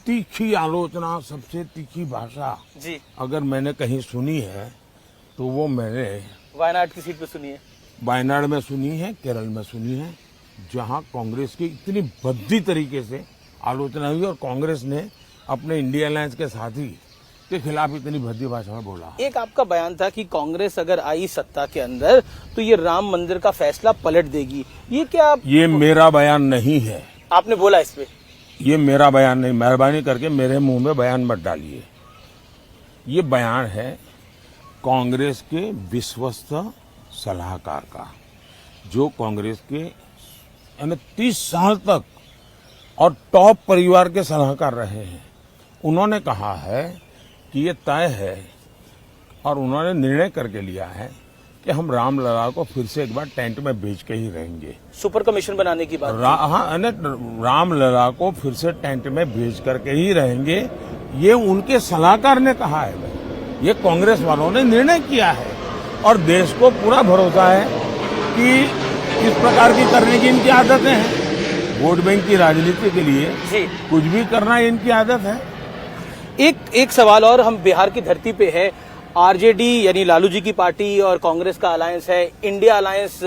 तीखी आलोचना, सबसे तीखी भाषा जी अगर मैंने कहीं सुनी है तो वो मैंने वायनाड की सीट पे सुनी है। वायनाड में सुनी है, केरल में सुनी है, जहां कांग्रेस की इतनी भद्दी तरीके से आलोचना हुई और कांग्रेस ने अपने इंडिया अलायंस के साथी के खिलाफ इतनी भद्दी भाषा में बोला। एक आपका बयान था कि कांग्रेस अगर आई सत्ता के अंदर तो ये राम मंदिर का फैसला पलट देगी, ये क्या ये मेरा बयान नहीं है। आपने बोला इस पे? ये मेरा बयान नहीं, मेहरबानी करके मेरे मुंह में बयान मत डालिए। ये बयान है कांग्रेस के विश्वस्त सलाहकार का, जो कांग्रेस के 30 साल तक और टॉप परिवार के सलाहकार रहे हैं। उन्होंने कहा है कि ये तय है और उन्होंने निर्णय करके लिया है कि हम रामलला को फिर से एक बार टेंट में बेच के ही रहेंगे। सुपर कमीशन बनाने की बात हाँ, रामलला को फिर से टेंट में बेच करके ही रहेंगे, ये उनके सलाहकार ने कहा है। ये कांग्रेस वालों ने निर्णय किया है और देश को पूरा भरोसा है कि इस प्रकार की करने की इनकी आदतें हैं। वोट बैंक की राजनीति के लिए कुछ भी करना इनकी आदत है। एक सवाल और, हम बिहार की धरती पे है, आरजेडी यानी लालू जी की पार्टी और कांग्रेस का अलायंस है, इंडिया अलायंस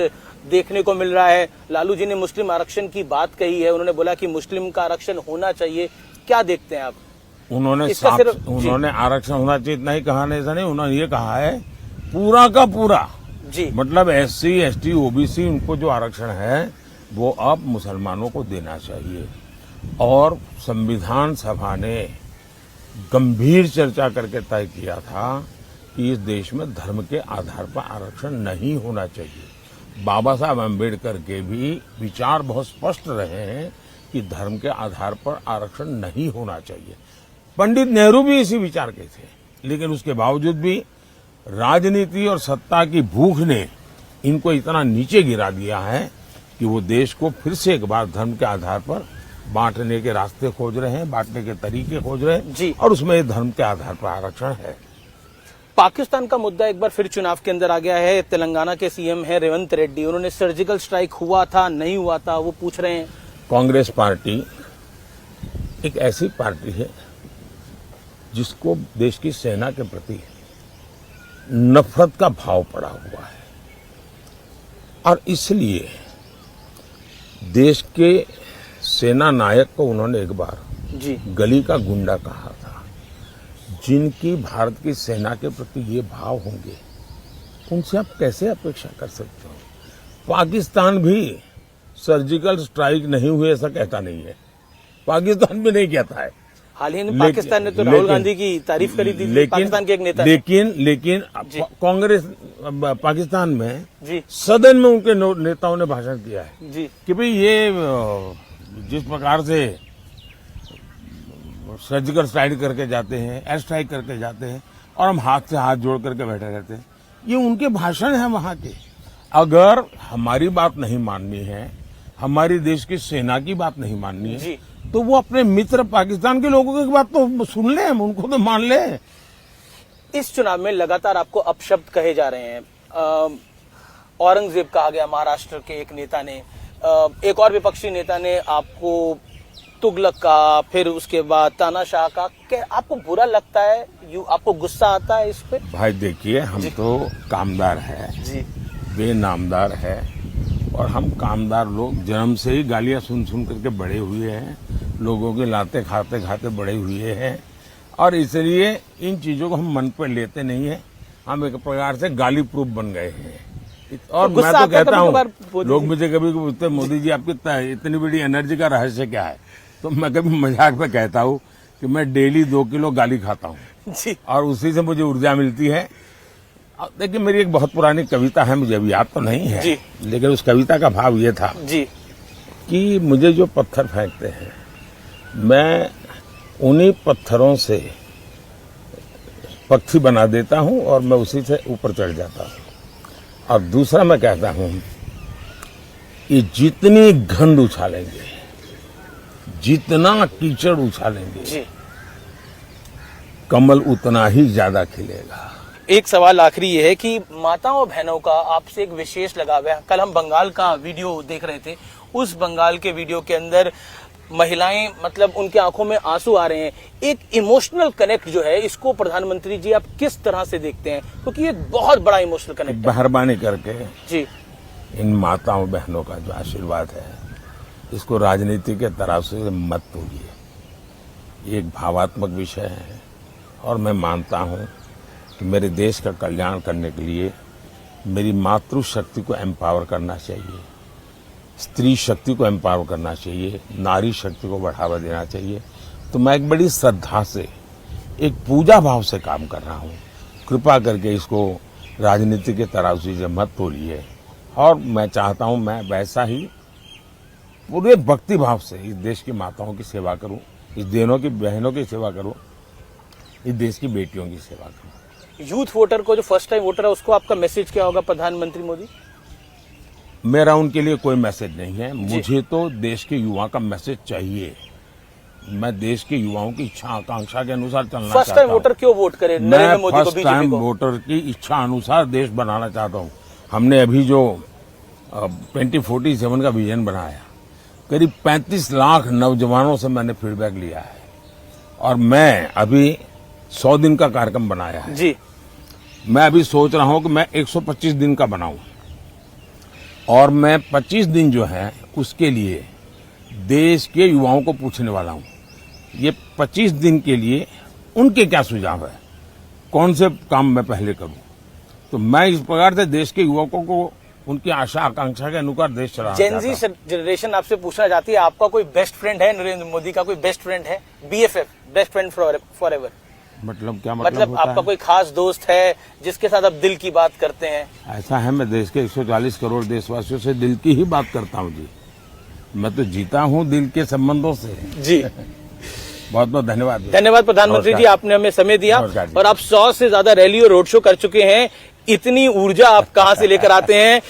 देखने को मिल रहा है। लालू जी ने मुस्लिम आरक्षण की बात कही है, उन्होंने बोला कि मुस्लिम का आरक्षण होना चाहिए, क्या देखते हैं आप? उन्होंने आरक्षण होना चाहिए इतना ही कहा नहीं, ऐसा नहीं, उन्होंने ये कहा है पूरा का पूरा जी, मतलब SC, ST, OBC उनको जो आरक्षण है वो अब मुसलमानों को देना चाहिए। और संविधान सभा ने गंभीर चर्चा करके तय किया था कि इस देश में धर्म के आधार पर आरक्षण नहीं होना चाहिए। बाबा साहब अम्बेडकर के भी विचार बहुत स्पष्ट रहे हैं कि धर्म के आधार पर आरक्षण नहीं होना चाहिए। पंडित नेहरू भी इसी विचार के थे, लेकिन उसके बावजूद भी राजनीति और सत्ता की भूख ने इनको इतना नीचे गिरा दिया है कि वो देश को फिर से एक बार धर्म के आधार पर बांटने के रास्ते खोज रहे हैं, बांटने के तरीके खोज रहे हैं जी। और उसमें धर्म के आधार पर आरक्षण है। पाकिस्तान का मुद्दा एक बार फिर चुनाव के अंदर आ गया है। तेलंगाना के CM है रेवंत रेड्डी, उन्होंने सर्जिकल स्ट्राइक हुआ था नहीं हुआ था वो पूछ रहे हैं। कांग्रेस पार्टी एक ऐसी पार्टी है जिसको देश की सेना के प्रति नफरत का भाव पड़ा हुआ है और इसलिए देश के सेना नायक को उन्होंने एक बार जी गली का गुंडा कहा था। जिनकी भारत की सेना के प्रति ये भाव होंगे उनसे आप कैसे अपेक्षा कर सकते हो? पाकिस्तान भी सर्जिकल स्ट्राइक नहीं हुए ऐसा कहता नहीं है, पाकिस्तान भी नहीं कहता है। हाल ही में पाकिस्तान ने तो राहुल गांधी की तारीफ करी थी, पाकिस्तान के एक नेता। लेकिन कांग्रेस पाकिस्तान में जी सदन में उनके नेताओं ने भाषण किया है जी कि भाई ये जिस प्रकार से सर्जिकल स्ट्राइक करके जाते हैं, एयर स्ट्राइक करके जाते हैं और हम हाथ से हाथ जोड़ करके बैठे रहते हैं, ये उनके भाषण है वहां के। अगर हमारी बात नहीं माननी है, हमारी देश की सेना की बात नहीं माननी है, तो वो अपने मित्र पाकिस्तान के लोगों की बात तो सुन ले, उनको तो मान ले। इस चुनाव में लगातार आपको अपशब्द कहे जा रहे हैं। औरंगजेब कहा गया महाराष्ट्र के एक नेता ने, एक और विपक्षी नेता ने आपको तुगलक का, फिर उसके बाद तानाशाह का। क्या आपको बुरा लगता है, आपको गुस्सा आता है इस पे? भाई देखिए, हम तो कामदार है जी, बेनामदार है और हम कामदार लोग जन्म से ही गालियां सुन सुन करके बड़े हुए हैं, लोगों की लाते खाते खाते बड़े हुए हैं और इसलिए इन चीजों को हम मन पर लेते नहीं है। हम एक प्रकार से गाली प्रूफ बन गए हैं। और तो मैं तो कहता हूँ, लोग मुझे कभी पूछते मोदी जी आपकी इतनी बड़ी एनर्जी का रहस्य क्या है, तो मैं कभी मजाक में कहता हूँ कि मैं डेली 2 किलो गाली खाता हूँ और उसी से मुझे ऊर्जा मिलती है। देखिए, मेरी एक बहुत पुरानी कविता है, मुझे अभी याद तो नहीं है जी, लेकिन उस कविता का भाव ये था जी कि मुझे जो पत्थर फेंकते हैं, मैं उन्हीं पत्थरों से पक्षी बना देता हूं और मैं उसी से ऊपर चढ़ जाता हूं। और दूसरा मैं कहता हूं कि जितनी गंद उछालेंगे, जितना कीचड़ उछालेंगे, कमल उतना ही ज्यादा खिलेगा। एक सवाल आखिरी ये है कि माताओं बहनों का आपसे एक विशेष लगाव है। कल हम बंगाल का वीडियो देख रहे थे, उस बंगाल के वीडियो के अंदर महिलाएं मतलब उनके आंखों में आंसू आ रहे हैं, एक इमोशनल कनेक्ट जो है इसको प्रधानमंत्री जी आप किस तरह से देखते हैं, क्योंकि ये बहुत बड़ा इमोशनल कनेक्ट है। मेहरबानी करके जी इन माताओं बहनों का जो आशीर्वाद है इसको राजनीति के तराजू से मत तोलिए। ये एक भावात्मक विषय है और मैं मानता हूं कि मेरे देश का कल्याण करने के लिए मेरी मातृशक्ति को एम्पावर करना चाहिए, स्त्री शक्ति को एम्पावर करना चाहिए, नारी शक्ति को बढ़ावा देना चाहिए। तो मैं एक बड़ी श्रद्धा से, एक पूजा भाव से काम कर रहा हूं। कृपा करके इसको राजनीति के तराजू से मत तोलिए और मैं चाहता हूं मैं वैसा ही पूरे भक्ति भाव से इस देश की माताओं की सेवा करूं, इस देनों की बहनों की सेवा करूं, इस देश की बेटियों की सेवा करूं। यूथ वोटर को, जो फर्स्ट टाइम वोटर है, उसको आपका मैसेज क्या होगा प्रधानमंत्री मोदी? मेरा उनके लिए कोई मैसेज नहीं है, मुझे तो देश के युवा का मैसेज चाहिए। मैं देश के युवाओं की इच्छा आकांक्षा के अनुसार चलना चाहता हूं। फर्स्ट टाइम वोटर क्यों वोट करे नरेंद्र मोदी को, फर्स्ट बीजेपी टाइम को? वोटर की इच्छा अनुसार देश बनाना चाहता हूं। हमने अभी जो 2047 का विजन बनाया, करीब 35 लाख नौजवानों से मैंने फीडबैक लिया है और मैं अभी 100 दिन का कार्यक्रम बनाया है जी। मैं अभी सोच रहा हूं कि मैं 125 दिन का बनाऊं और मैं 25 दिन जो है उसके लिए देश के युवाओं को पूछने वाला हूं। ये 25 दिन के लिए उनके क्या सुझाव है, कौन से काम मैं पहले करूं। तो मैं इस प्रकार से देश के युवकों को उनकी आशा आकांक्षा के अनुसार देश चलाना चाहता हूं। जेनजी जनरेशन आपसे पूछना चाहती है, आपका कोई बेस्ट फ्रेंड है? नरेंद्र मोदी का कोई बेस्ट फ्रेंड है? BFF, best friend for ever? मतलब क्या मतलब होता आपका है? कोई खास दोस्त है जिसके साथ आप दिल की बात करते हैं? ऐसा है, मैं देश के 140 करोड़ देशवासियों से दिल की ही बात करता हूं जी। मैं तो जीता हूं दिल के संबंधों से जी। बहुत बहुत धन्यवाद। धन्यवाद प्रधानमंत्री जी, आपने हमें समय दिया नमस्कार जी। और आप 100 से ज्यादा रैली और रोड शो कर चुके हैं। इतनी ऊर्जा आप कहां से लेकर आते हैं?